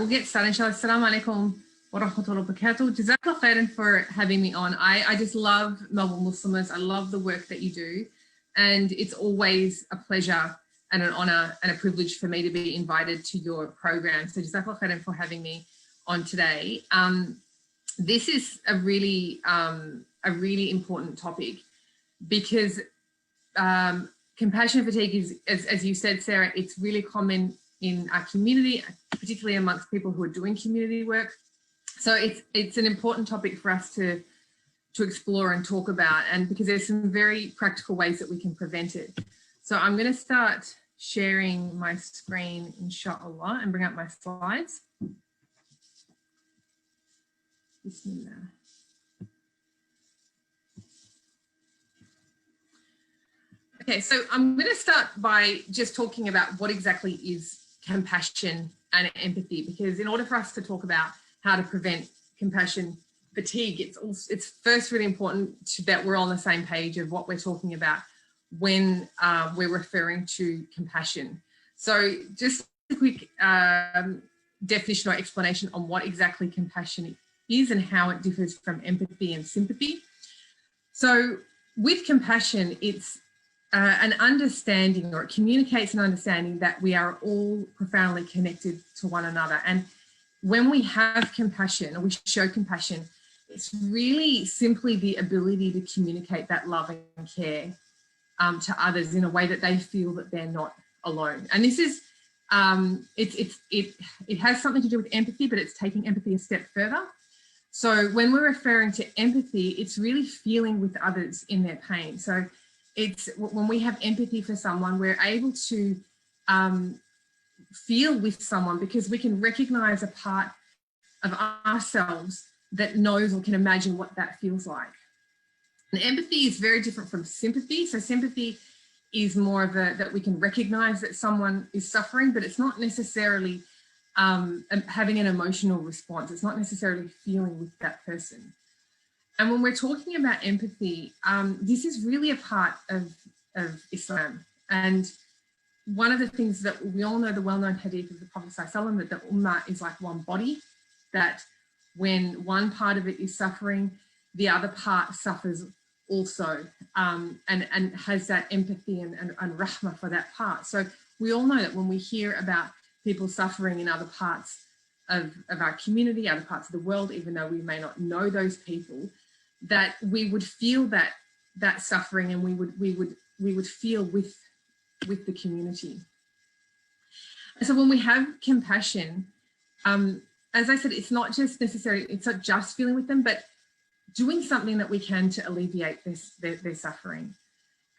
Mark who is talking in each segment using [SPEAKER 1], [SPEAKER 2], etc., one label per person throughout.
[SPEAKER 1] we'll get started. Inshallah. Assalamu alaikum wa rahmatullahi wa barakatuh. Jazakallah khairan for having me on. I just love Melbourne Muslimahs. I love the work that you do. And it's always a pleasure and an honor and a privilege for me to be invited to your program. So Jazakallah khairan for having me on today. This is a really important topic because compassion fatigue is, as you said, Sarah, it's really common in our community, particularly amongst people who are doing community work. So it's an important topic for us to explore and talk about, and because there's some very practical ways that we can prevent it. So I'm going to start sharing my screen, inshallah, and bring up my slides. Bismillah. Okay, so I'm going to start by just talking about what exactly is compassion and empathy, because in order for us to talk about how to prevent compassion fatigue, it's first really important that we're on the same page of what we're talking about when we're referring to compassion. So just a quick definition or explanation on what exactly compassion is and how it differs from empathy and sympathy. So with compassion, it's an understanding, or it communicates an understanding that we are all profoundly connected to one another. And when we have compassion, or we show compassion, it's really simply the ability to communicate that love and care to others in a way that they feel that they're not alone. And this is, it has something to do with empathy, but it's taking empathy a step further. So when we're referring to empathy, it's really feeling with others in their pain. So it's when we have empathy for someone, we're able to feel with someone because we can recognize a part of ourselves that knows or can imagine what that feels like. And empathy is very different from sympathy. So sympathy is more of that we can recognize that someone is suffering, but it's not necessarily having an emotional response. It's not necessarily feeling with that person. And when we're talking about empathy, this is really a part of Islam. And one of the things that we all know, the well-known hadith of the Prophet ﷺ, that the ummah is like one body, that when one part of it is suffering, the other part suffers also, and has that empathy and rahmah for that part. So we all know that when we hear about people suffering in other parts of our community, other parts of the world, even though we may not know those people, that we would feel that suffering, and we would feel with the community. And so when we have compassion, as I said, it's not just necessarily, it's not just feeling with them, but doing something that we can to alleviate their suffering.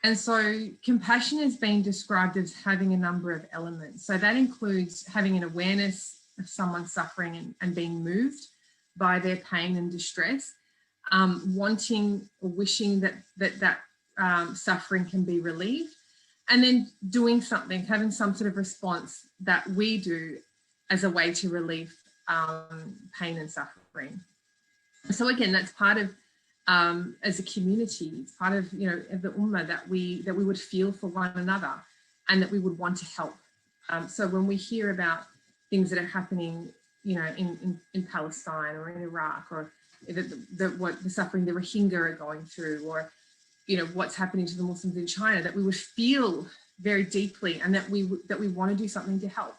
[SPEAKER 1] And so compassion is being described as having a number of elements. So that includes having an awareness of someone suffering and being moved by their pain and distress, wanting or wishing that suffering can be relieved, and then doing something, having some sort of response that we do as a way to relieve pain and suffering. So again, that's part of, as a community, it's part of, the ummah that we would feel for one another and that we would want to help. So when we hear about things that are happening, in Palestine or in Iraq, or what the suffering the Rohingya are going through, or what's happening to the Muslims in China, that we would feel very deeply, and that we want to do something to help.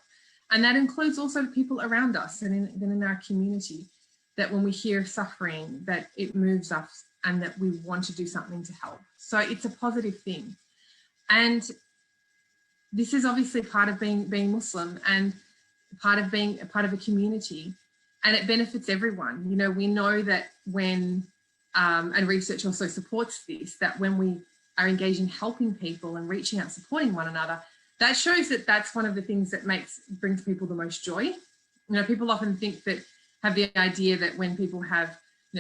[SPEAKER 1] And that includes also people around us and in our community, that when we hear suffering, that it moves us and that we want to do something to help. So it's a positive thing. And this is obviously part of being Muslim, and part of being a part of a community, and it benefits everyone. We know that when, and research also supports this, that when we are engaged in helping people and reaching out, supporting one another, that shows that that's one of the things that brings people the most joy. People often have the idea that when people have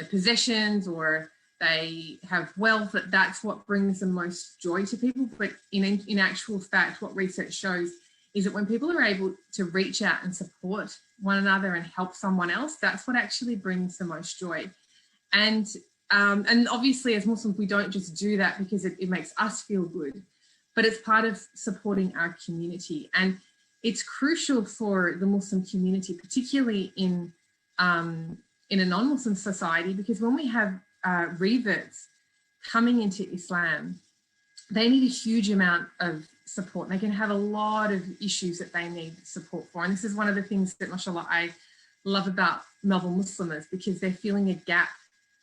[SPEAKER 1] possessions or they have wealth, that's what brings the most joy to people. But in actual fact, what research shows is that when people are able to reach out and support one another and help someone else, that's what actually brings the most joy. And obviously as Muslims, we don't just do that because it makes us feel good, but it's part of supporting our community. And it's crucial for the Muslim community, particularly in a non-Muslim society, because when we have reverts coming into Islam, they need a huge amount of support. They can have a lot of issues that they need support for. And this is one of the things that, mashallah, I love about Melbourne Muslimahs, because they're filling a gap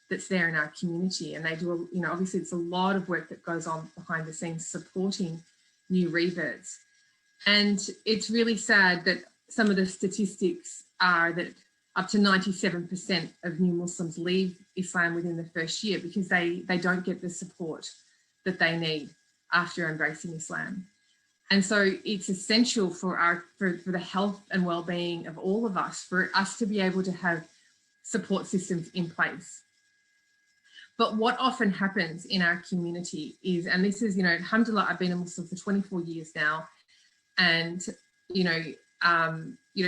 [SPEAKER 1] that's there in our community. And they do, obviously it's a lot of work that goes on behind the scenes supporting new reverts. And it's really sad that some of the statistics are that up to 97% of new Muslims leave Islam within the first year because they don't get the support that they need after embracing Islam. And so it's essential for the health and well-being of all of us, for us to be able to have support systems in place. But what often happens in our community is, and this is, alhamdulillah, I've been a Muslim for 24 years now, and,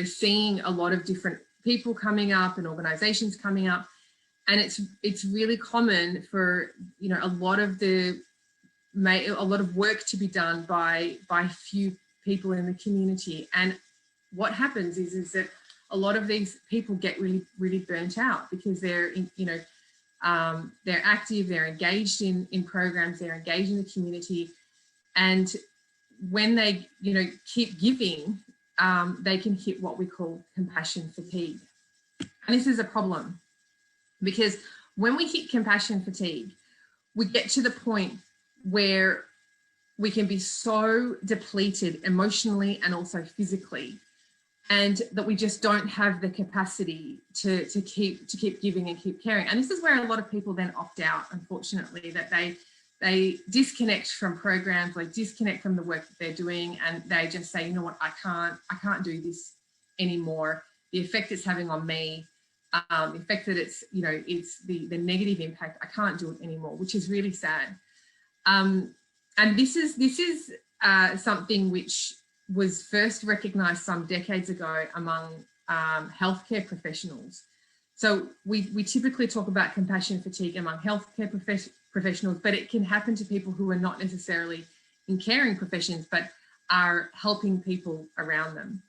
[SPEAKER 1] seeing a lot of different people coming up and organizations coming up. And it's really common for, a lot of work to be done by few people in the community. And what happens is that a lot of these people get really, really burnt out, because they're active, they're engaged in programs, they're engaged in the community. And when they, keep giving, they can hit what we call compassion fatigue. And this is a problem, because when we hit compassion fatigue, we get to the point where we can be so depleted emotionally and also physically, and that we just don't have the capacity to keep giving and keep caring. And this is where a lot of people then opt out, unfortunately, that they disconnect from programs, they disconnect from the work that they're doing, and they just say, you know what, I can't do this anymore. The effect it's having on me, the effect that it's the negative impact, I can't do it anymore, which is really sad. And this is something which was first recognised some decades ago among healthcare professionals. So we typically talk about compassion fatigue among healthcare professionals, but it can happen to people who are not necessarily in caring professions, but are helping people around them.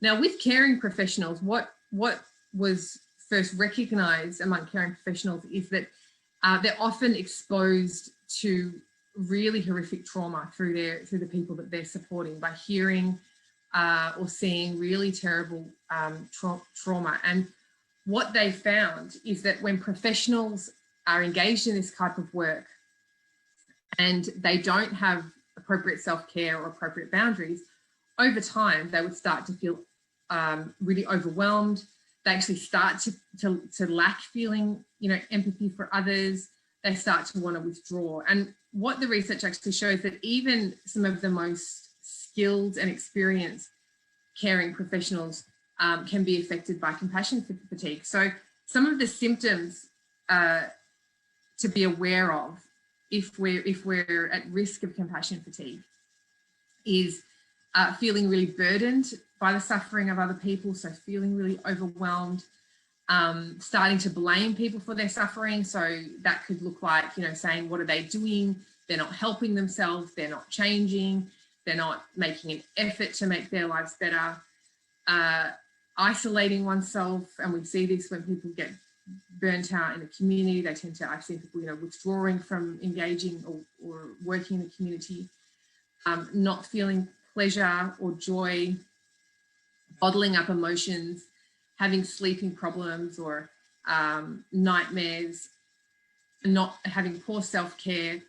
[SPEAKER 1] Now, with caring professionals, what was first recognised among caring professionals is that they're often exposed to really horrific trauma through the people that they're supporting, by hearing or seeing really terrible trauma. And what they found is that when professionals are engaged in this type of work and they don't have appropriate self-care or appropriate boundaries, over time they would start to feel really overwhelmed. They actually start to lack feeling, empathy for others. They start to want to withdraw. And what the research actually shows, that even some of the most skilled and experienced caring professionals can be affected by compassion fatigue. So some of the symptoms to be aware of if we're at risk of compassion fatigue is feeling really burdened by the suffering of other people, so feeling really overwhelmed, starting to blame people for their suffering. So that could look like, saying, what are they doing? They're not helping themselves, they're not changing, they're not making an effort to make their lives better. Isolating oneself, and we see this when people get burnt out in the community. They tend to, I've seen people, withdrawing from engaging or working in the community, not feeling pleasure or joy, bottling up emotions, having sleeping problems or nightmares, not having poor self-care.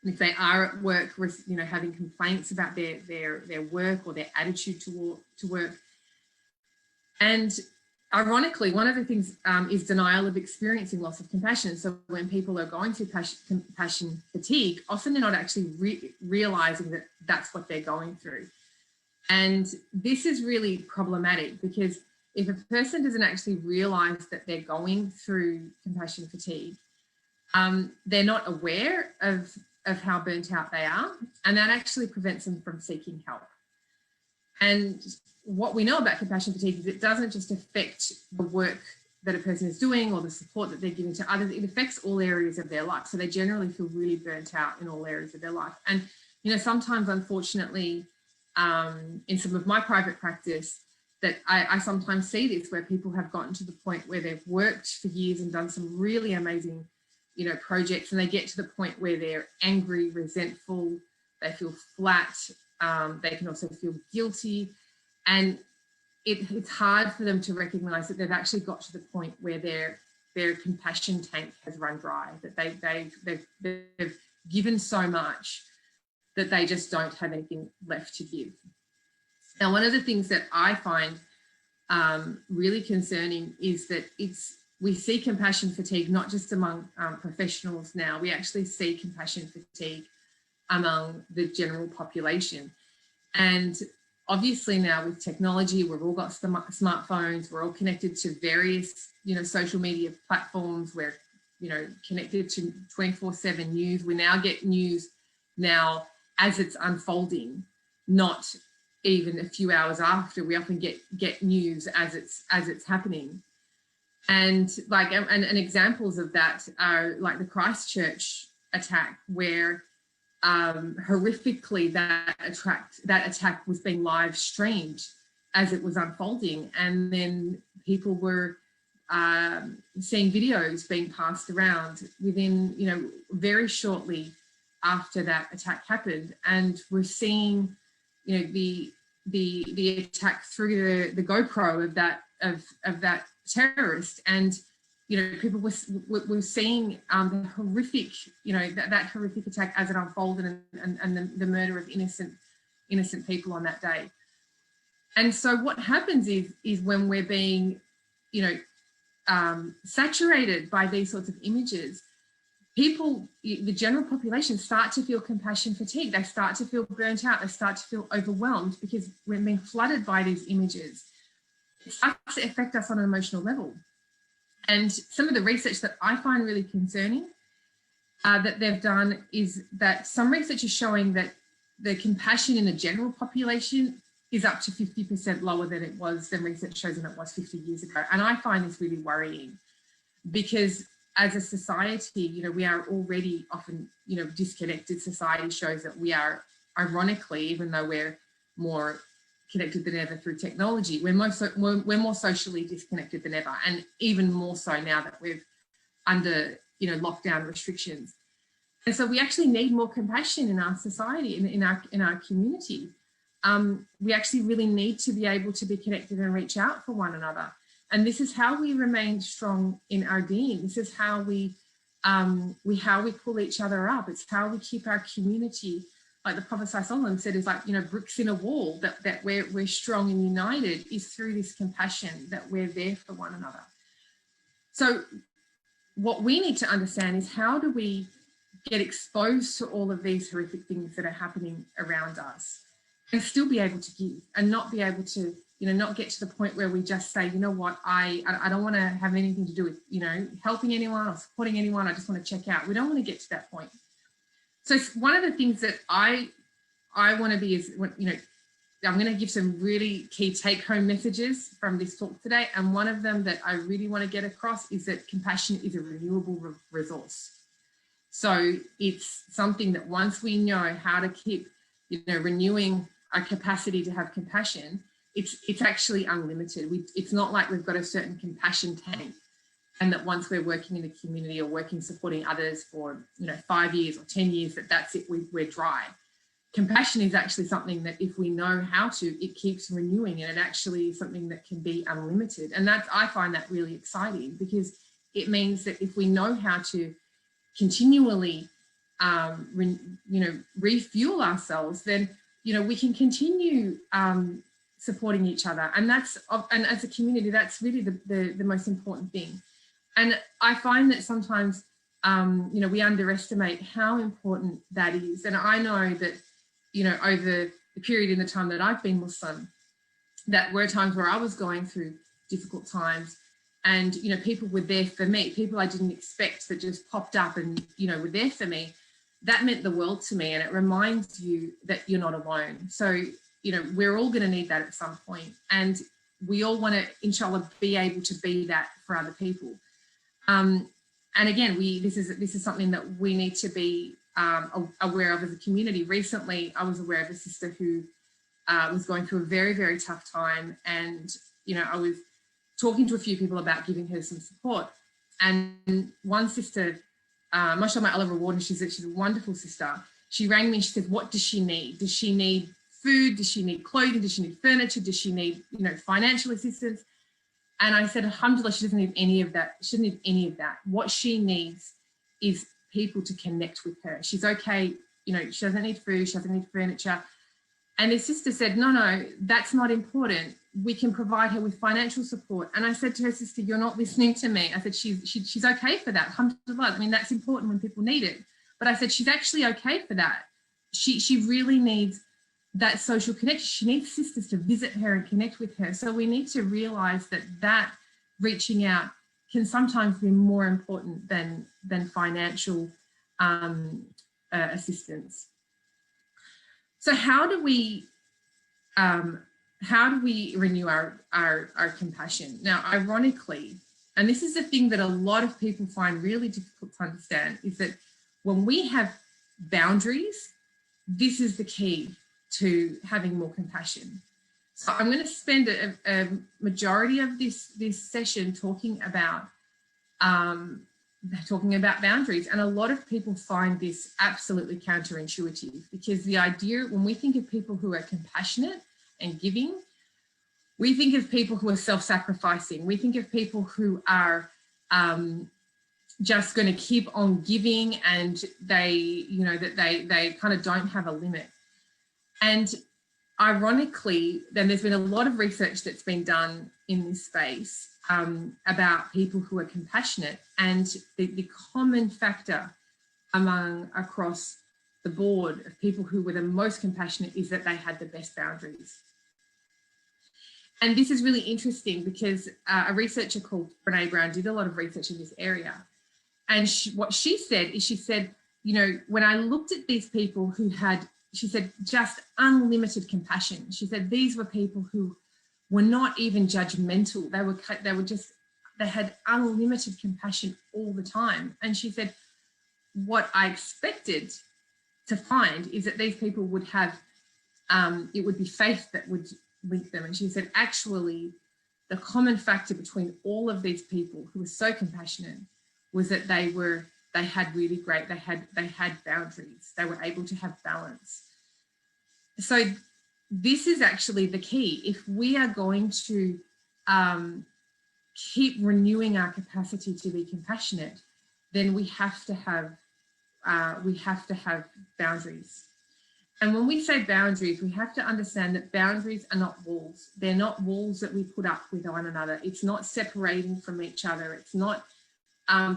[SPEAKER 1] And if they are at work, having complaints about their work or their attitude to work. And ironically, one of the things is denial of experiencing loss of compassion. So when people are going through compassion fatigue, often they're not actually realizing that that's what they're going through. And this is really problematic, because if a person doesn't actually realize that they're going through compassion fatigue, they're not aware of how burnt out they are, and that actually prevents them from seeking help. And what we know about compassion fatigue is it doesn't just affect the work that a person is doing or the support that they're giving to others, it affects all areas of their life. So they generally feel really burnt out in all areas of their life. And, sometimes, unfortunately, in some of my private practice, that I sometimes see this, where people have gotten to the point where they've worked for years and done some really amazing, projects, and they get to the point where they're angry, resentful, they feel flat, they can also feel guilty, and it's hard for them to recognise that they've actually got to the point where their compassion tank has run dry, that they've given so much that they just don't have anything left to give. Now, one of the things that I find really concerning is that we see compassion fatigue not just among professionals now, we actually see compassion fatigue among the general population. And obviously now with technology, we've all got smartphones, we're all connected to various, social media platforms, we're, connected to 24/7 news. We now get news now as it's unfolding, not even a few hours after. We often get news as it's happening. And and examples of that are like the Christchurch attack, where horrifically that attack was being live streamed as it was unfolding, and then people were seeing videos being passed around within, very shortly after that attack happened, and we're seeing, the attack through the GoPro of that terrorist, and people were seeing the horrific, that horrific attack as it unfolded, and the murder of innocent people on that day. And so what happens is when we're being, saturated by these sorts of images, people, the general population, start to feel compassion fatigue. They start to feel burnt out. They start to feel overwhelmed because we're being flooded by these images. It starts to affect us on an emotional level. And some of the research that I find really concerning that they've done is that some research is showing that the compassion in the general population is up to 50% lower than research shows than it was 50 years ago. And I find this really worrying, because as a society, we are already often, disconnected. Society shows that we are, ironically, even though we're more connected than ever through technology, we're more socially disconnected than ever, and even more so now that we're under, lockdown restrictions. And so we actually need more compassion in our society, in our community. We actually really need to be able to be connected and reach out for one another. And this is how we remain strong in our deen. This is how we pull each other up. It's how we keep our community, like the Prophet ﷺ said, is like, bricks in a wall, that we're strong and united is through this compassion, that we're there for one another. So what we need to understand is, how do we get exposed to all of these horrific things that are happening around us and still be able to give, and not be able to, not get to the point where we just say, what, I don't want to have anything to do with, helping anyone or supporting anyone. I just want to check out. We don't want to get to that point. So one of the things that I want to be is, I'm going to give some really key take-home messages from this talk today. And one of them that I really want to get across is that compassion is a renewable resource. So it's something that once we know how to keep, renewing our capacity to have compassion, it's actually unlimited. It's not like we've got a certain compassion tank, and that once we're working in the community or supporting others for 5 years or 10 years, that's it, we're dry. Compassion is actually something that, if we know how to, it keeps renewing, and it actually is something that can be unlimited. And I find that really exciting, because it means that if we know how to continually refuel ourselves, then we can continue supporting each other. And as a community, that's really the most important thing. And I find that sometimes we underestimate how important that is. And I know that over the period in the time that I've been Muslim, that were times where I was going through difficult times, and people were there for me, people I didn't expect that just popped up and were there for me. That meant the world to me, and it reminds you that you're not alone. So we're all going to need that at some point, and we all want to, inshallah, be able to be that for other people. And again, this is something that we need to be aware of as a community. Recently, I was aware of a sister who was going through a very, very tough time. And, you know, I was talking to a few people about giving her some support. And one sister, mashallah, Allah reward her, she's a wonderful sister. She rang me and she said, what does she need? Does she need food? Does she need clothing? Does she need furniture? Does she need, you know, financial assistance? And I said, alhamdulillah, she doesn't need any of that. She doesn't need any of that. What she needs is people to connect with her. She's okay. You know, she doesn't need food. She doesn't need furniture. And the sister said, no, that's not important. We can provide her with financial support. And I said to her, sister, you're not listening to me. I said, she's okay for that. Alhamdulillah. I mean, that's important when people need it. But I said, she's actually okay for that. She really needs that social connection. She needs sisters to visit her and connect with her. So we need to realize that reaching out can sometimes be more important than financial assistance. So how do we renew our compassion? Now, ironically, and this is the thing that a lot of people find really difficult to understand, is that when we have boundaries, this is the key to having more compassion. So I'm going to spend a majority of this session talking about boundaries. And a lot of people find this absolutely counterintuitive, because the idea, when we think of people who are compassionate and giving, we think of people who are self-sacrificing. We think of people who are just going to keep on giving, and they kind of don't have a limit. And ironically, then there's been a lot of research that's been done in this space about people who are compassionate, and the common factor across the board of people who were the most compassionate is that they had the best boundaries. And this is really interesting because a researcher called Brene Brown did a lot of research in this area. And what she said is, she said, you know, when I looked at these people who had, she said, just unlimited compassion. She said these were people who were not even judgmental. They had unlimited compassion all the time. And she said, what I expected to find is that these people would have, it would be faith that would link them. And she said, actually, the common factor between all of these people who were so compassionate was that they had really great, they had boundaries. They were able to have balance. So this is actually the key. If we are going to keep renewing our capacity to be compassionate, then we have to have boundaries. And when we say boundaries, we have to understand that boundaries are not walls. They're not walls that we put up with one another. It's not separating from each other. It's not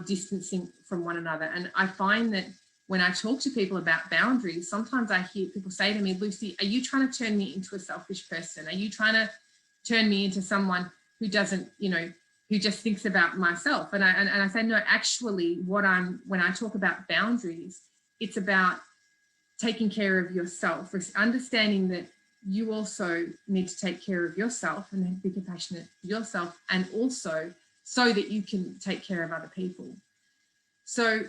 [SPEAKER 1] distancing from one another. And I find that when I talk to people about boundaries, sometimes I hear people say to me, Lucy, are you trying to turn me into a selfish person? Are you trying to turn me into someone who doesn't, you know, who just thinks about myself? And I say, no, actually, when I talk about boundaries, it's about taking care of yourself, understanding that you also need to take care of yourself and be compassionate for yourself, and also so that you can take care of other people. So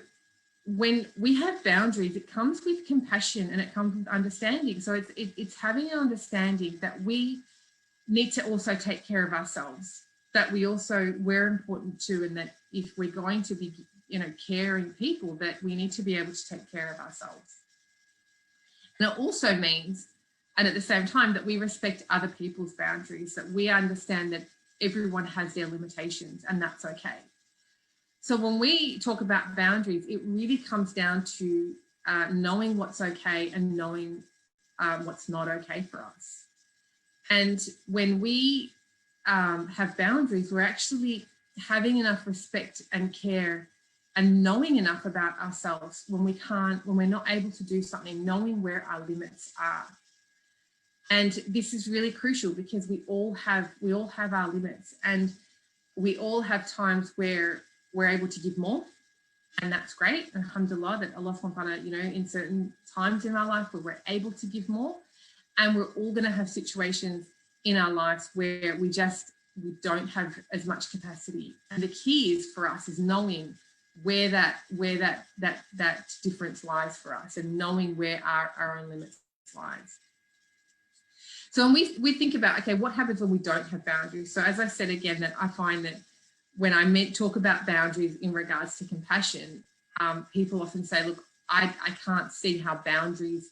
[SPEAKER 1] when we have boundaries, it comes with compassion and it comes with understanding. So it's having an understanding that we need to also take care of ourselves, that we're important too, and that if we're going to be, you know, caring people, that we need to be able to take care of ourselves. And it also means, and at the same time, that we respect other people's boundaries, that we understand that everyone has their limitations, and that's okay. So when we talk about boundaries, it really comes down to knowing what's okay and knowing what's not okay for us. And when we have boundaries, we're actually having enough respect and care and knowing enough about ourselves when we're not able to do something, knowing where our limits are. And this is really crucial because we all have our limits, and we all have times where we're able to give more, and that's great. Alhamdulillah, that Allah subhanahu wa ta'ala, you know, in certain times in our life where we're able to give more, and we're all going to have situations in our lives where we don't have as much capacity. And the key is for us is knowing where that difference lies for us, and knowing where our own limits lies. So when we think about, okay, what happens when we don't have boundaries? So as I said again, that I find that when I talk about boundaries in regards to compassion, people often say, look, I can't see how boundaries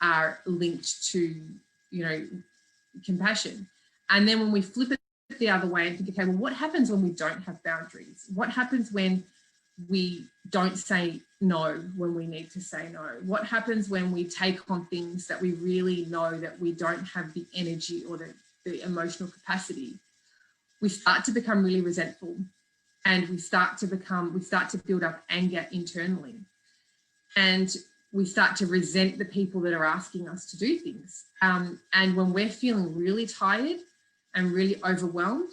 [SPEAKER 1] are linked to, compassion. And then when we flip it the other way and think, okay, well, what happens when we don't have boundaries? What happens when we don't say no when we need to say no? What happens when we take on things that we really know that we don't have the energy or the emotional capacity? We start to become really resentful, and we start to build up anger internally, and we start to resent the people that are asking us to do things. And when we're feeling really tired and really overwhelmed,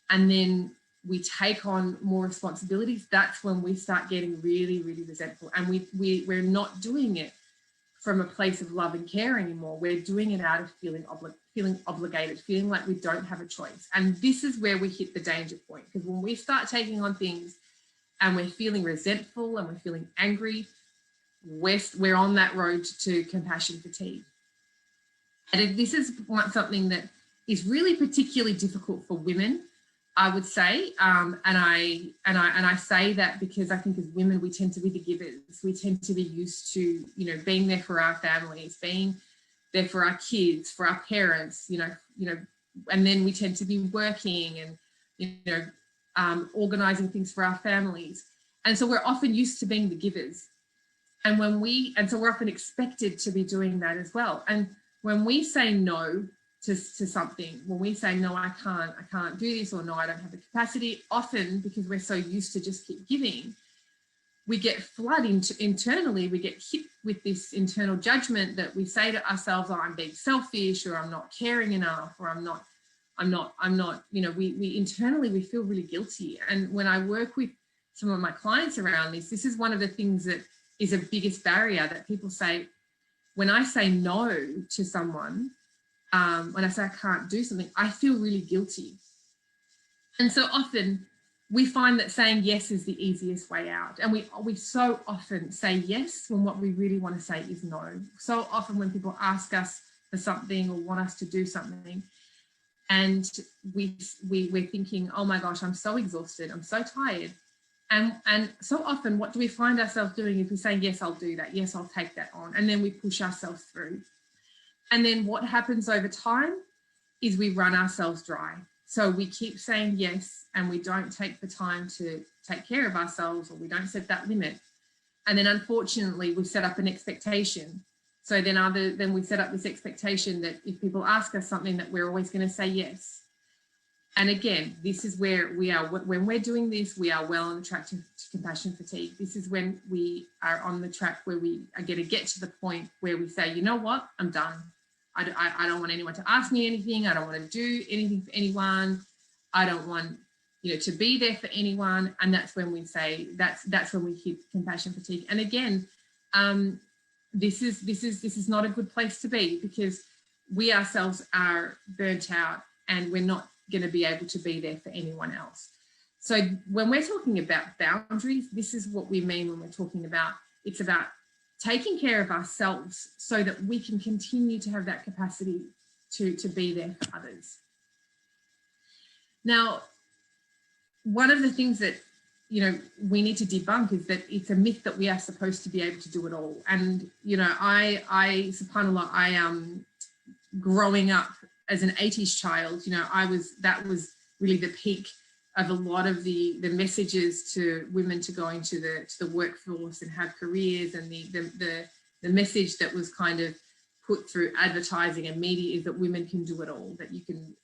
[SPEAKER 1] and then we take on more responsibilities, that's when we start getting really, really resentful. And we're not doing it from a place of love and care anymore. We're doing it out of feeling obligated, feeling like we don't have a choice. And this is where we hit the danger point, because when we start taking on things and we're feeling resentful and we're feeling angry, we're on that road to compassion fatigue. And this is something that is really particularly difficult for women, I would say, and I say that because I think as women we tend to be the givers. We tend to be used to, being there for our families, being there for our kids, for our parents, and then we tend to be working and organising things for our families, and so we're often used to being the givers, and so we're often expected to be doing that as well. And when we say no to something, when we say, no, I can't do this, or no, I don't have the capacity, often because we're so used to just keep giving, we get flooded internally, we get hit with this internal judgment that we say to ourselves, oh, I'm being selfish, or I'm not caring enough, or I'm not, we internally, we feel really guilty. And when I work with some of my clients around this is one of the things that is a biggest barrier, that people say, when I say no to someone, when I say I can't do something, I feel really guilty. And so often we find that saying yes is the easiest way out. And we so often say yes when what we really want to say is no. So often when people ask us for something or want us to do something, and we're thinking, oh my gosh, I'm so exhausted, I'm so tired. And so often what do we find ourselves doing is we say, yes, I'll do that. Yes, I'll take that on. And then we push ourselves through. And then what happens over time is we run ourselves dry. So we keep saying yes, and we don't take the time to take care of ourselves, or we don't set that limit. And then unfortunately, we set up an expectation. So then we set up this expectation that if people ask us something, that we're always going to say yes. And again, this is where we are, when we're doing this, we are well on the track to compassion fatigue. This is when we are on the track where we are going to get to the point where we say, you know what, I'm done. I don't want anyone to ask me anything. I don't want to do anything for anyone. I don't want, to be there for anyone. And that's when we say, that's when we hit compassion fatigue. And again, this is not a good place to be, because we ourselves are burnt out and we're not going to be able to be there for anyone else. So when we're talking about boundaries, this is what we mean when we're talking about, it's about taking care of ourselves so that we can continue to have that capacity to be there for others. Now, one of the things that, we need to debunk is that it's a myth that we are supposed to be able to do it all. And, I subhanAllah, growing up as an 80s child, that was really the peak of a lot of the messages to women to go into the workforce and have careers, and the message that was kind of put through advertising and media is that women can do it all, that you can,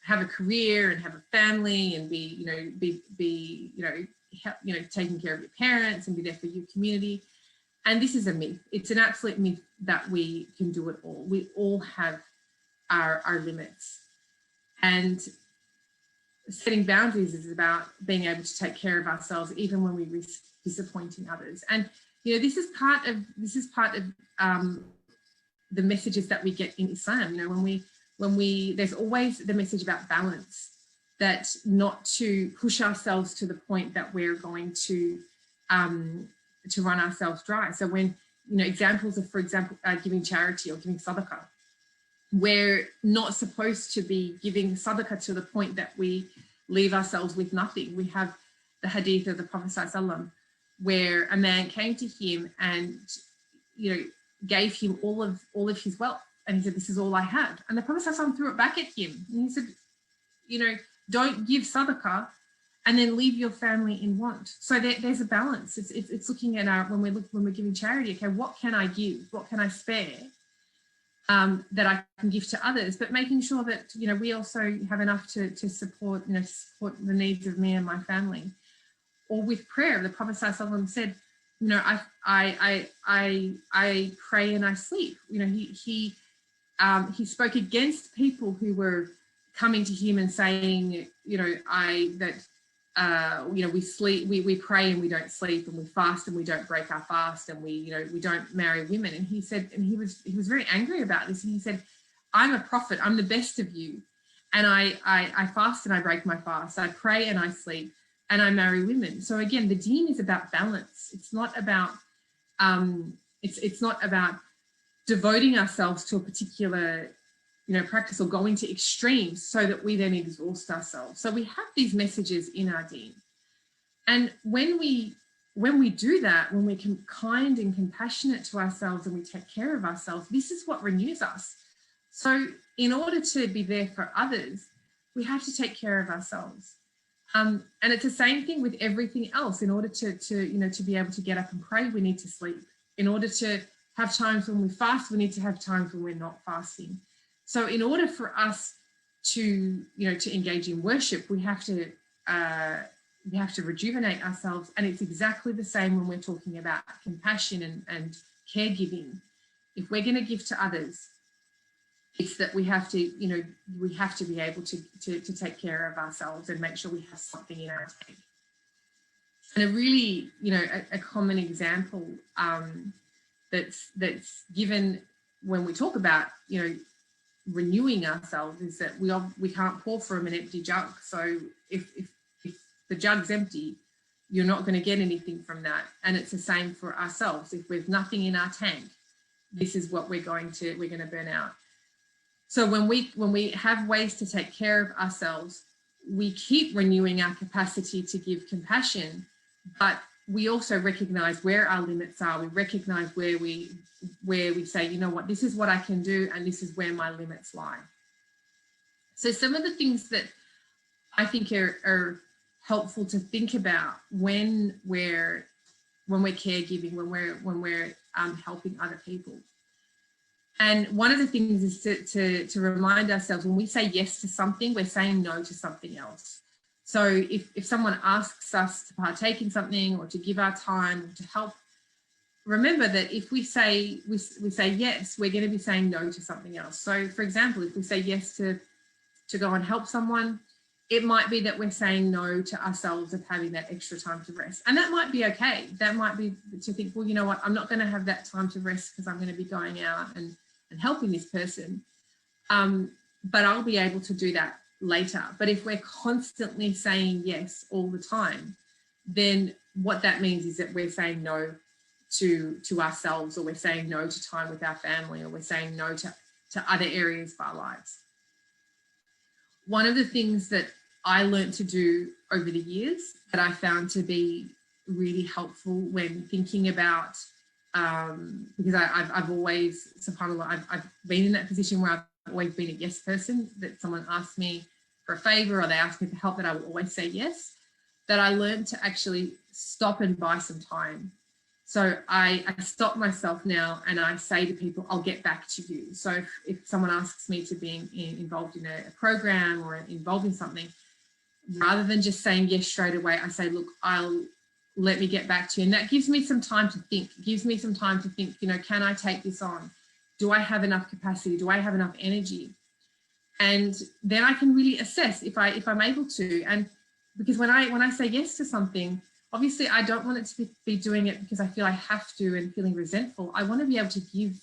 [SPEAKER 1] have a career and have a family and be taking care of your parents and be there for your community. And this is a myth. It's an absolute myth that we can do it all. We all have our limits. And setting boundaries is about being able to take care of ourselves even when we risk disappointing others. And this is part of the messages that we get in Islam. When we there's always the message about balance, that not to push ourselves to the point that we're going to run ourselves dry. So when examples of, for example, giving charity or giving sadaqah. We're not supposed to be giving sadaqah to the point that we leave ourselves with nothing. We have the hadith of the Prophet ﷺ, where a man came to him and, gave him all of his wealth. And he said, this is all I had. And the Prophet ﷺ threw it back at him. And he said, don't give sadaqah and then leave your family in want. So there's a balance. It's looking at when we're giving charity, okay, what can I give? What can I spare that I can give to others? But making sure that, we also have enough to support, support the needs of me and my family. Or with prayer, the Prophet ﷺ said, I pray and I sleep. He spoke against people who were coming to him and saying, we sleep, we pray and we don't sleep, and we fast and we don't break our fast, and we don't marry women. And he said, and he was very angry about this. And he said, I'm a prophet, I'm the best of you. And I fast and I break my fast. I pray and I sleep and I marry women. So again, the deen is about balance. It's not about, it's not about devoting ourselves to a particular practice or going to extremes so that we then exhaust ourselves. So we have these messages in our deen. And when we do that, when we're kind and compassionate to ourselves and we take care of ourselves, this is what renews us. So in order to be there for others, we have to take care of ourselves. And it's the same thing with everything else. In order to be able to get up and pray, we need to sleep. In order to have times when we fast, we need to have times when we're not fasting. So in order for us to engage in worship, we have to rejuvenate ourselves. And it's exactly the same when we're talking about compassion and caregiving. If we're going to give to others, it's that we have to be able to take care of ourselves and make sure we have something in our tank. And a really, a common example that's given when we talk about, renewing ourselves is that we can't pour from an empty jug. So if the jug's empty, you're not going to get anything from that. And it's the same for ourselves. If there's nothing in our tank, this is what we're going to burn out. So when we have ways to take care of ourselves, we keep renewing our capacity to give compassion, but we also recognize where our limits are. We recognize where we say, you know what, this is what I can do, and this is where my limits lie. So some of the things that I think are helpful to think about when we're caregiving, when we're helping other people. And one of the things is to remind ourselves, when we say yes to something, we're saying no to something else. So if someone asks us to partake in something or to give our time or to help, remember that if we say yes, we're going to be saying no to something else. So for example, if we say yes to go and help someone, it might be that we're saying no to ourselves of having that extra time to rest. And that might be okay. That might be to think, well, you know what, I'm not going to have that time to rest because I'm going to be going out and helping this person. But I'll be able to do that later. But if we're constantly saying yes all the time, then what that means is that we're saying no to ourselves, or we're saying no to time with our family, or we're saying no to other areas of our lives. One of the things that I learned to do over the years that I found to be really helpful when thinking about, because I've always, subhanAllah, I've been in that position where I've always been a yes person, that someone asks me for a favor or they ask me for help, that I will always say yes, that I learned to actually stop and buy some time. So I stop myself now and I say to people, I'll get back to you. So if someone asks me to be involved in a program or involved in something, rather than just saying yes straight away, I say, look, let me get back to you. And that gives me some time to think, can I take this on? Do I have enough capacity? Do I have enough energy? And then I can really assess if I'm able to. And because when I say yes to something, obviously I don't want it to be doing it because I feel I have to and feeling resentful. I want to be able to give,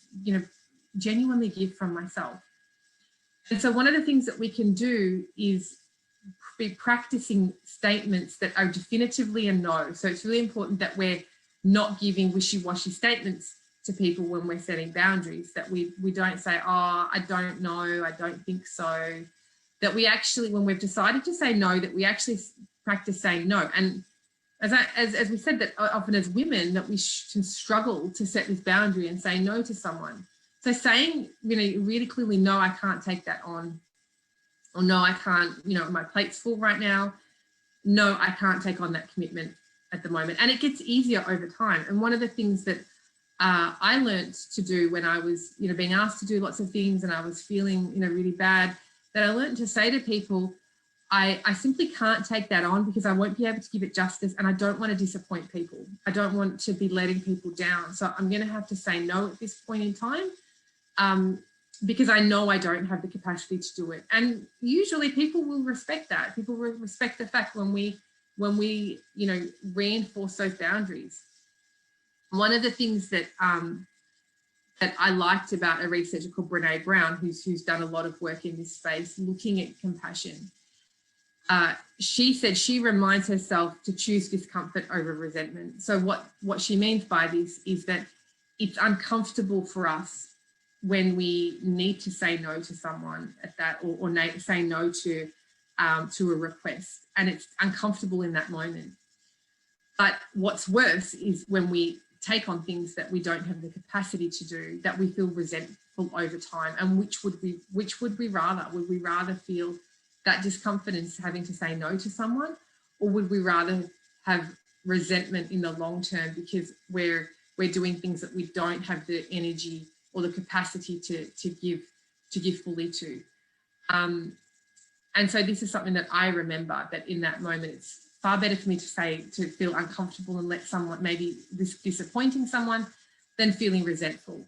[SPEAKER 1] genuinely give from myself. And so one of the things that we can do is be practicing statements that are definitively a no. So it's really important that we're not giving wishy-washy statements, to people when we're setting boundaries, that we don't say, oh, I don't know, I don't think so. That we actually, when we've decided to say no, that we actually practice saying no. And as we said, that often as women, that we can struggle to set this boundary and say no to someone. So saying, really clearly, no, I can't take that on, or no, I can't, my plate's full right now. No, I can't take on that commitment at the moment. And it gets easier over time. And one of the things that I learned to do when I was, being asked to do lots of things and I was feeling, really bad, that I learned to say to people, I simply can't take that on because I won't be able to give it justice, and I don't want to disappoint people. I don't want to be letting people down. So I'm going to have to say no at this point in time, because I know I don't have the capacity to do it. And usually people will respect that. People will respect the fact when we reinforce those boundaries. One of the things that that I liked about a researcher called Brené Brown, who's done a lot of work in this space, looking at compassion. She said she reminds herself to choose discomfort over resentment. So what she means by this is that it's uncomfortable for us when we need to say no to someone at that, or say no to a request, and it's uncomfortable in that moment. But what's worse is when we take on things that we don't have the capacity to do, that we feel resentful over time. And which would we rather? Would we rather feel that discomfort in having to say no to someone, or would we rather have resentment in the long term because we're doing things that we don't have the energy or the capacity to give fully to? And so this is something that I remember, that in that moment it's far better for me to feel uncomfortable and let someone, maybe disappointing someone, than feeling resentful.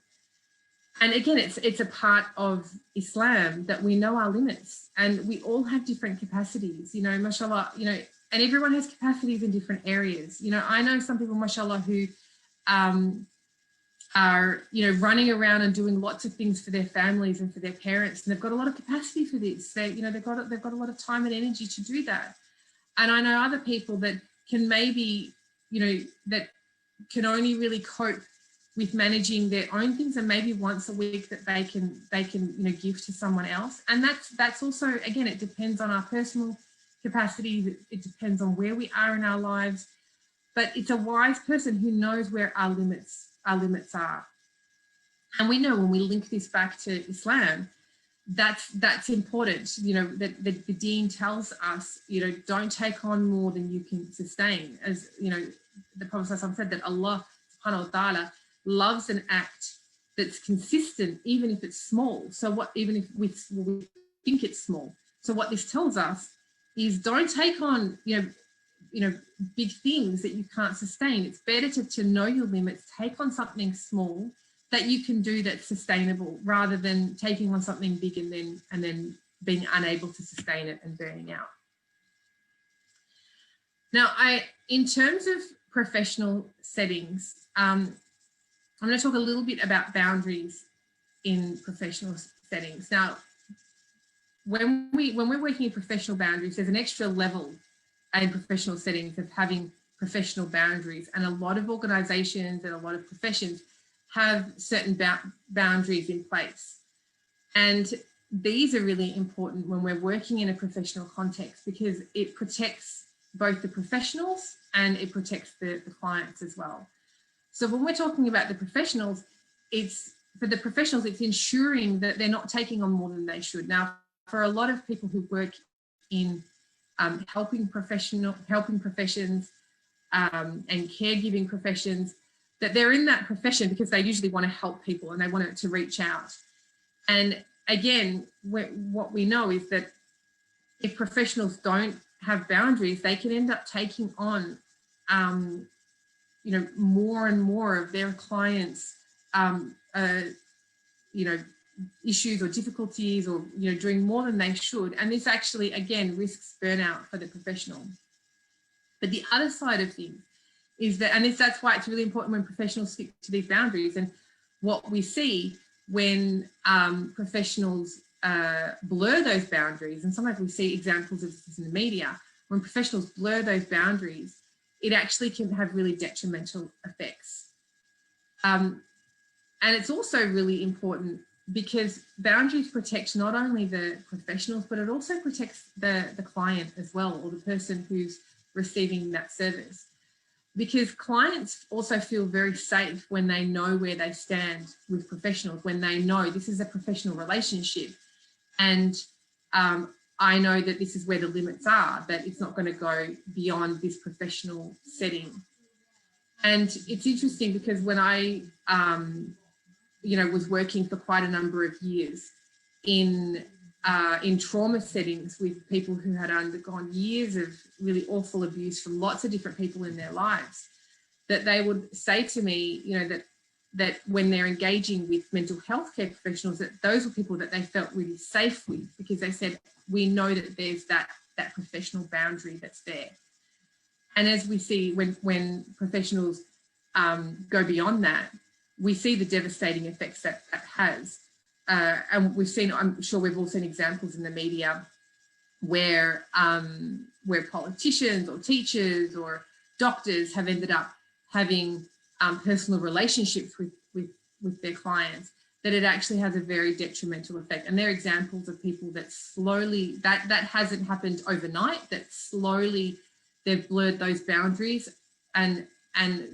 [SPEAKER 1] And again, it's a part of Islam that we know our limits, and we all have different capacities, mashallah, and everyone has capacities in different areas. I know some people, mashallah, who are, running around and doing lots of things for their families and for their parents, and they've got a lot of capacity for this. They've got a lot of time and energy to do that. And I know other people that can maybe, that can only really cope with managing their own things, and maybe once a week that they can give to someone else. And that's also, again, it depends on our personal capacities. It depends on where we are in our lives. But it's a wise person who knows where our limits are. And we know when we link this back to Islam, that's important, that the Deen tells us, don't take on more than you can sustain. As the Prophet said that Allah subhanahu wa ta'ala loves an act that's consistent, even if it's small. So even if we think it's small. So what this tells us is, don't take on, big things that you can't sustain. It's better to know your limits, take on something small that you can do that's sustainable, rather than taking on something big and then being unable to sustain it and burning out. Now, in terms of professional settings, I'm going to talk a little bit about boundaries in professional settings. Now, when we're working in professional boundaries, there's an extra level in professional settings of having professional boundaries, and a lot of organisations and a lot of professions have certain boundaries in place. And these are really important when we're working in a professional context, because it protects both the professionals and it protects the clients as well. So when we're talking about the professionals, it's ensuring that they're not taking on more than they should. Now, for a lot of people who work in helping professions and caregiving professions, that they're in that profession because they usually want to help people and they want it to reach out. And again, what we know is that if professionals don't have boundaries, they can end up taking on, more and more of their clients' issues or difficulties, or doing more than they should. And this actually, again, risks burnout for the professional. But the other side of things is that, and that's why it's really important when professionals stick to these boundaries. And what we see when professionals blur those boundaries, and sometimes we see examples of this in the media, when professionals blur those boundaries, it actually can have really detrimental effects. And it's also really important because boundaries protect not only the professionals, but it also protects the client as well, or the person who's receiving that service. Because clients also feel very safe when they know where they stand with professionals, when they know this is a professional relationship. And I know that this is where the limits are, that it's not going to go beyond this professional setting. And it's interesting because when I, was working for quite a number of years in trauma settings with people who had undergone years of really awful abuse from lots of different people in their lives, that they would say to me, that when they're engaging with mental health care professionals, that those were people that they felt really safe with, because they said, we know that there's that professional boundary that's there. And as we see when professionals go beyond that, we see the devastating effects that has. And we've seen, I'm sure we've all seen examples in the media where politicians or teachers or doctors have ended up having personal relationships with their clients, that it actually has a very detrimental effect. And they're examples of people that slowly, that hasn't happened overnight, that slowly they've blurred those boundaries, and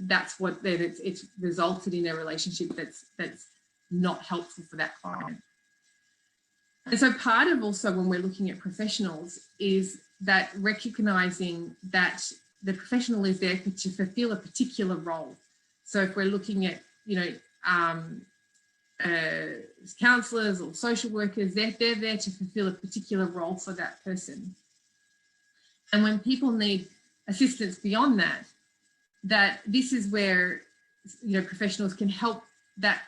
[SPEAKER 1] that's what then it's resulted in a relationship that's not helpful for that client. And so part of also when we're looking at professionals is that recognizing that the professional is there to fulfill a particular role. So if we're looking at, counsellors or social workers, they're there to fulfill a particular role for that person. And when people need assistance beyond that, that this is where, professionals can help that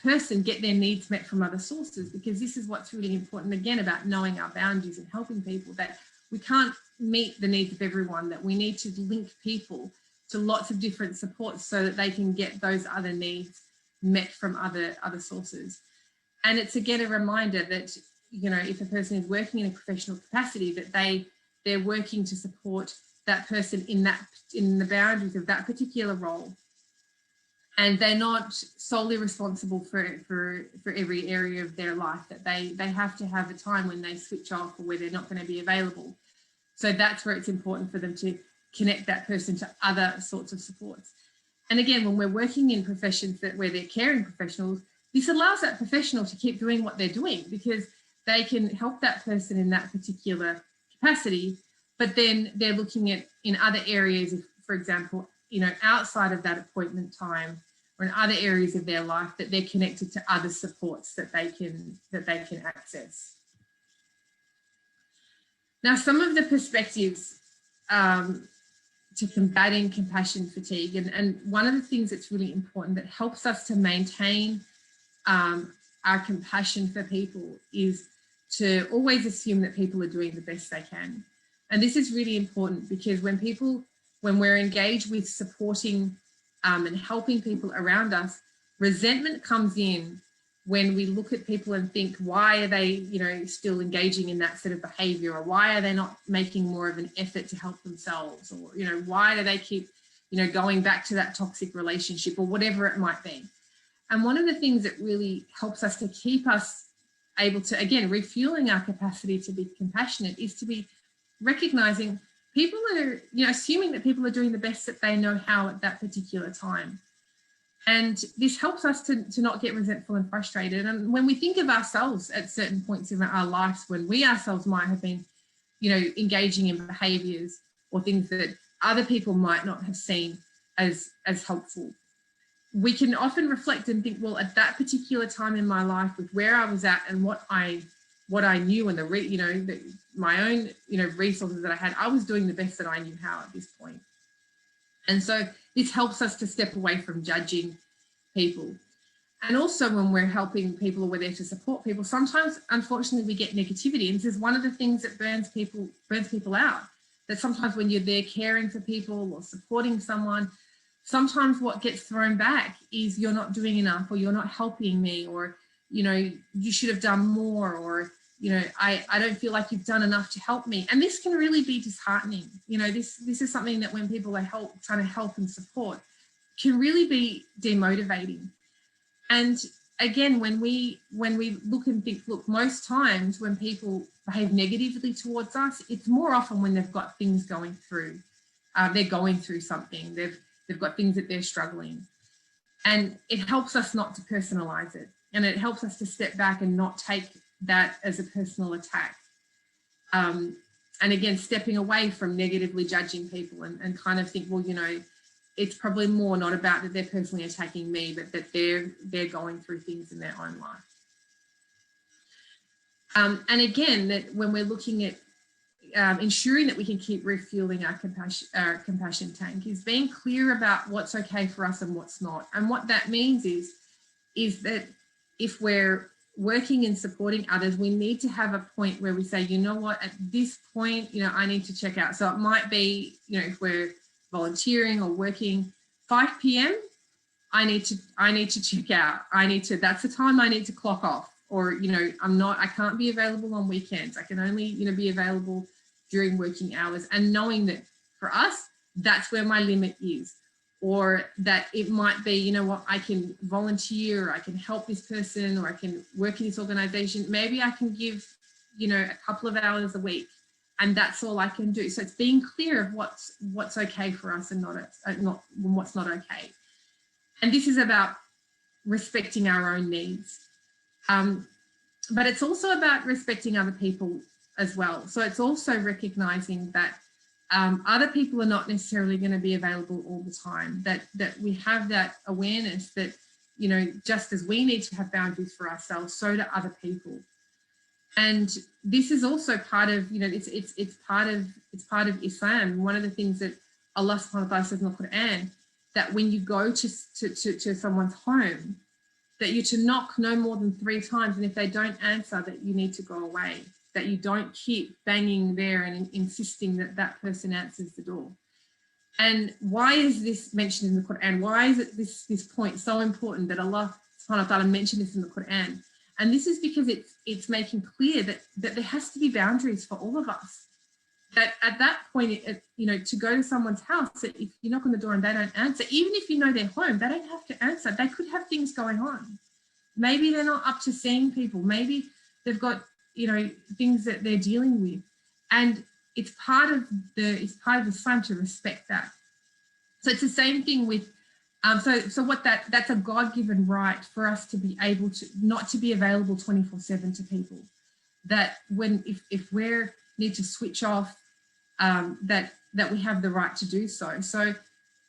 [SPEAKER 1] person get their needs met from other sources, because this is what's really important, again, about knowing our boundaries and helping people, that we can't meet the needs of everyone, that we need to link people to lots of different supports so that they can get those other needs met from other sources. And it's again a reminder that, if a person is working in a professional capacity, that they're working to support that person in the boundaries of that particular role. And they're not solely responsible for every area of their life, that they have to have a time when they switch off or where they're not going to be available. So that's where it's important for them to connect that person to other sorts of supports. And again, when we're working in professions where they're caring professionals, this allows that professional to keep doing what they're doing, because they can help that person in that particular capacity, but then they're looking at in other areas, if, for example, outside of that appointment time or in other areas of their life, that they're connected to other supports that they can access. Now, some of the perspectives to combating compassion fatigue, and one of the things that's really important that helps us to maintain our compassion for people is to always assume that people are doing the best they can. And this is really important, because when we're engaged with supporting and helping people around us, resentment comes in when we look at people and think, why are they, still engaging in that sort of behavior, or why are they not making more of an effort to help themselves, or, why do they keep, going back to that toxic relationship, or whatever it might be. And one of the things that really helps us to keep us able to, again, refueling our capacity to be compassionate, is to be recognizing people are, assuming that people are doing the best that they know how at that particular time. And this helps us to not get resentful and frustrated. And when we think of ourselves at certain points in our lives, when we ourselves might have been, engaging in behaviours or things that other people might not have seen as helpful, we can often reflect and think, well, at that particular time in my life, with where I was at and what I knew, and my own, resources that I had, I was doing the best that I knew how at this point. And so this helps us to step away from judging people. And also when we're helping people or we're there to support people, sometimes, unfortunately, we get negativity. And this is one of the things that burns people out, that sometimes when you're there caring for people or supporting someone, sometimes what gets thrown back is, you're not doing enough, or you're not helping me, or, you should have done more, or, I don't feel like you've done enough to help me. And this can really be disheartening. This is something that when people are trying to help and support, can really be demotivating. And again, when we look and think, look, most times when people behave negatively towards us, it's more often when they've got things going through. They're going through something. They've got things that they're struggling. And it helps us not to personalize it. And it helps us to step back and not take that as a personal attack. And again, stepping away from negatively judging people and kind of think, well, you know, it's probably more not about that they're personally attacking me, but that they're going through things in their own life. And again, that when we're looking at ensuring that we can keep refueling our compassion tank is being clear about what's okay for us and what's not. And what that means is that if we're working and supporting others, we need to have a point where we say, you know what, at this point, you know, I need to check out. So it might be, you know, if we're volunteering or working 5 p.m, I need to check out. That's the time I need to clock off. Or, you know, I can't be available on weekends. I can only, you know, be available during working hours, and knowing that for us, that's where my limit is. Or that it might be, you know what, I can volunteer, or I can help this person, or I can work in this organization. Maybe I can give, you know, a couple of hours a week, and that's all I can do. So it's being clear of what's okay for us and what's not okay. And this is about respecting our own needs. But it's also about respecting other people as well. So it's also recognizing that other people are not necessarily going to be available all the time, that we have that awareness that, you know, just as we need to have boundaries for ourselves, so do other people. And this is also part of, you know, it's part of Islam. One of the things that Allah subhanahu wa ta'ala says in the Quran, that when you go to someone's home, that you're to knock no more than 3 times, and if they don't answer, that you need to go away, that you don't keep banging there and insisting that that person answers the door. And why is this mentioned in the Quran? Why is it this point so important that Allah subhanahu wa ta'ala mentioned this in the Quran? And this is because it's making clear that there has to be boundaries for all of us. That at that point, you know, to go to someone's house, if you knock on the door and they don't answer, even if you know they're home, they don't have to answer. They could have things going on. Maybe they're not up to seeing people. Maybe they've got, you know, things that they're dealing with. And it's part of Islam to respect that. So it's the same thing with, so what that's a God-given right for us to be able to, not to be available 24/7 to people. That if we're need to switch off, that we have the right to do so. So,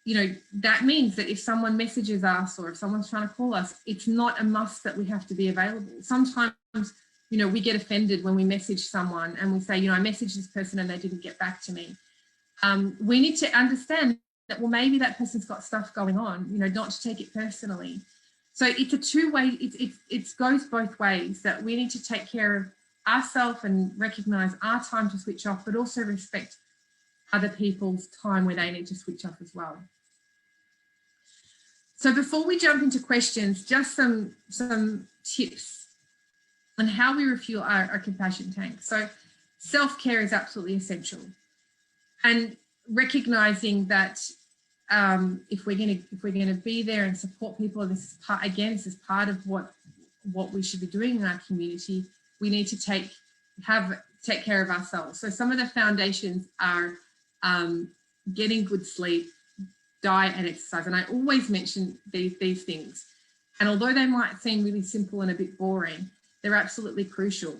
[SPEAKER 1] you know, that means that if someone messages us or if someone's trying to call us, it's not a must that we have to be available. Sometimes, you know, we get offended when we message someone and we say, you know, I messaged this person and they didn't get back to me. We need to understand that, well, maybe that person's got stuff going on, you know, not to take it personally. So it's a two-way, it goes both ways, that we need to take care of ourselves and recognize our time to switch off, but also respect other people's time where they need to switch off as well. So before we jump into questions, just some tips on how we refuel our compassion tank. So self-care is absolutely essential, and recognizing that if we're going to be there and support people, this is part of what we should be doing in our community. We need to take care of ourselves. So some of the foundations are getting good sleep, diet and exercise. And I always mention these things. And although they might seem really simple and a bit boring, they're absolutely crucial.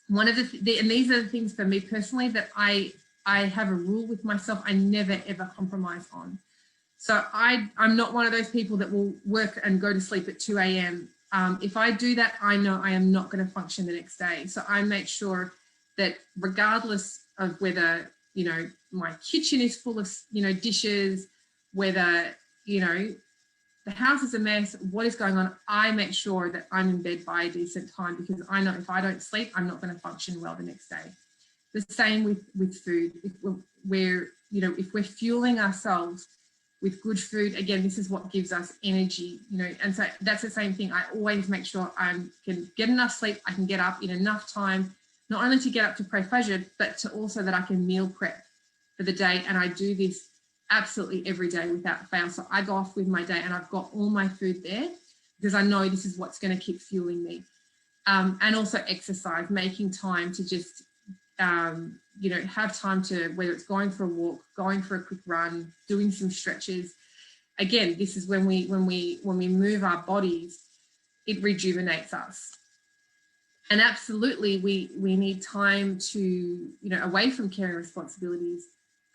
[SPEAKER 1] One of and these are the things for me personally that I have a rule with myself I never ever compromise on. So I'm not one of those people that will work and go to sleep at 2 a.m. If I do that, I know I am not going to function the next day. So I make sure that regardless of whether, you know, my kitchen is full of, you know, dishes, whether, you know, the house is a mess, what is going on, I make sure that I'm in bed by a decent time, because I know if I don't sleep, I'm not going to function well the next day. The same with food. If we're fueling ourselves with good food, again, this is what gives us energy, you know, and so that's the same thing. I always make sure I can get enough sleep, I can get up in enough time, not only to get up to pray Fajr, but to also that I can meal prep for the day. And I do this absolutely every day without fail. So I go off with my day and I've got all my food there. because I know this is what's going to keep fueling me. And also exercise, making time to just, you know, have time to, whether it's going for a walk, going for a quick run, doing some stretches. Again, this is when we move our bodies, it rejuvenates us. And absolutely, we need time to, you know, away from caring responsibilities,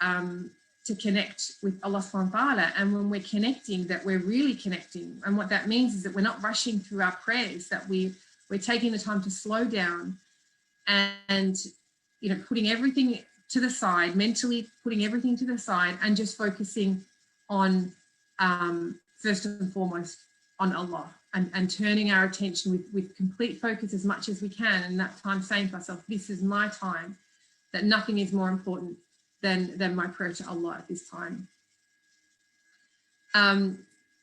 [SPEAKER 1] to connect with Allah subhanahu wa ta'ala. And when we're connecting, that we're really connecting. And what that means is that we're not rushing through our prayers, that we're taking the time to slow down and, you know, putting everything to the side, mentally putting everything to the side, and just focusing on, first and foremost, on Allah, and turning our attention with complete focus as much as we can. And that time saying to ourselves, this is my time, that nothing is more important than my prayer to Allah at this time.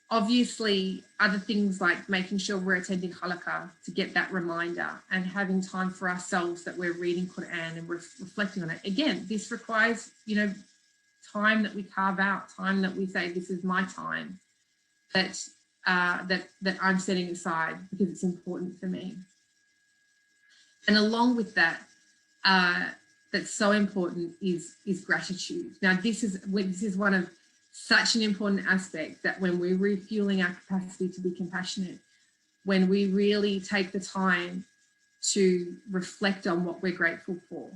[SPEAKER 1] Obviously, other things like making sure we're attending halaqah to get that reminder, and having time for ourselves, that we're reading Quran and reflecting on it. Again, this requires, you know, time that we carve out, time that we say, this is my time, that I'm setting aside because it's important for me. And along with that, that's so important is gratitude. Now, this is one of such an important aspect, that when we're refueling our capacity to be compassionate, when we really take the time to reflect on what we're grateful for,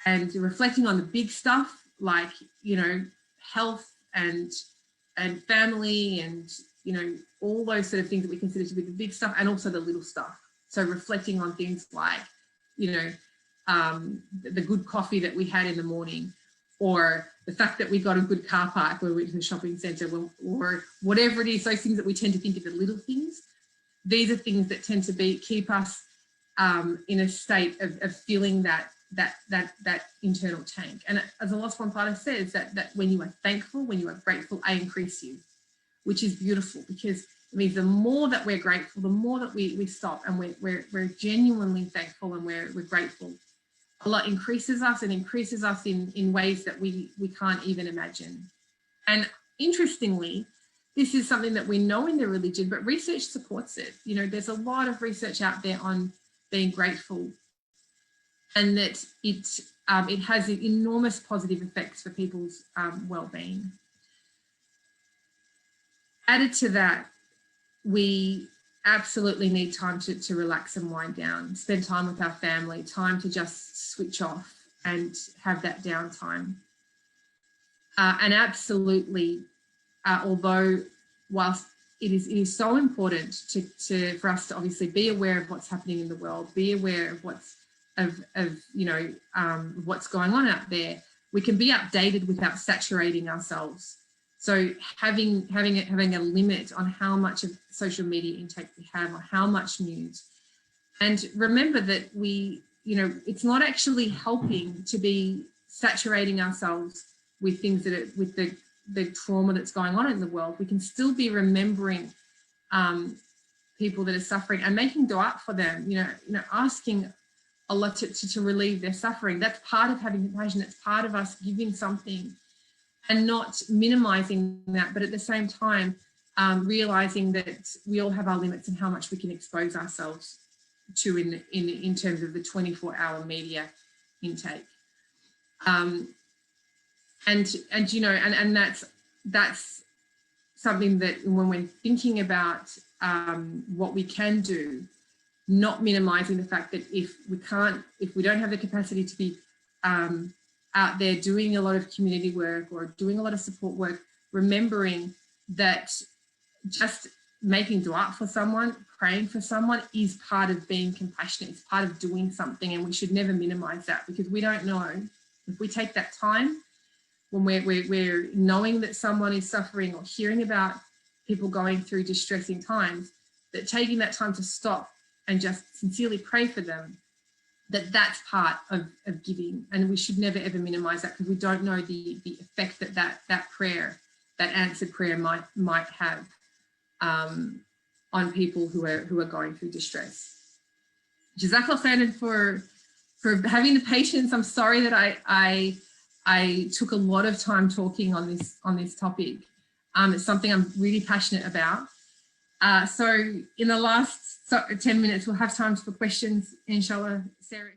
[SPEAKER 1] and reflecting on the big stuff, like, you know, health and family, and, you know, all those sort of things that we consider to be the big stuff, and also the little stuff. So reflecting on things like, you know, the good coffee that we had in the morning, or the fact that we got a good car park when we went to the shopping centre, or whatever it is, those things that we tend to think of the little things. These are things that tend to keep us in a state of feeling that internal tank. And as Allah subhanahu wa ta'ala says, that when you are thankful, when you are grateful, I increase you, which is beautiful, because it means the more that we're grateful, the more that we stop and we're genuinely thankful and we're grateful, Allah increases us, and increases us in ways that we can't even imagine. And interestingly, this is something that we know in the religion, but research supports it. You know, there's a lot of research out there on being grateful, and that it has enormous positive effects for people's well-being. Added to that, we absolutely need time to relax and wind down, spend time with our family, time to just switch off and have that downtime. And absolutely, although whilst it is so important for us to obviously be aware of what's happening in the world, be aware of what's going on out there, we can be updated without saturating ourselves. So having a limit on how much of social media intake we have, or how much news. And remember that it's not actually helping to be saturating ourselves with things with the trauma that's going on in the world. We can still be remembering people that are suffering and making dua for them, asking Allah to relieve their suffering. That's part of having compassion. It's part of us giving something and not minimizing that, but at the same time, realizing that we all have our limits and how much we can expose ourselves to in terms of the 24-hour media intake. And that's something that when we're thinking about what we can do, not minimizing the fact that if we don't have the capacity to be out there doing a lot of community work or doing a lot of support work, remembering that just making dua for someone, praying for someone is part of being compassionate. It's part of doing something, and we should never minimize that, because we don't know if we take that time when we're knowing that someone is suffering or hearing about people going through distressing times, that taking that time to stop and just sincerely pray for them, that's part of giving. And we should never ever minimize that, because we don't know the effect that prayer, that answered prayer might have on people who are going through distress. Jazakallah khairan for having the patience. I'm sorry that I took a lot of time talking on this topic. It's something I'm really passionate about. So in the last 10 minutes, we'll have time for questions, inshallah, Sarah.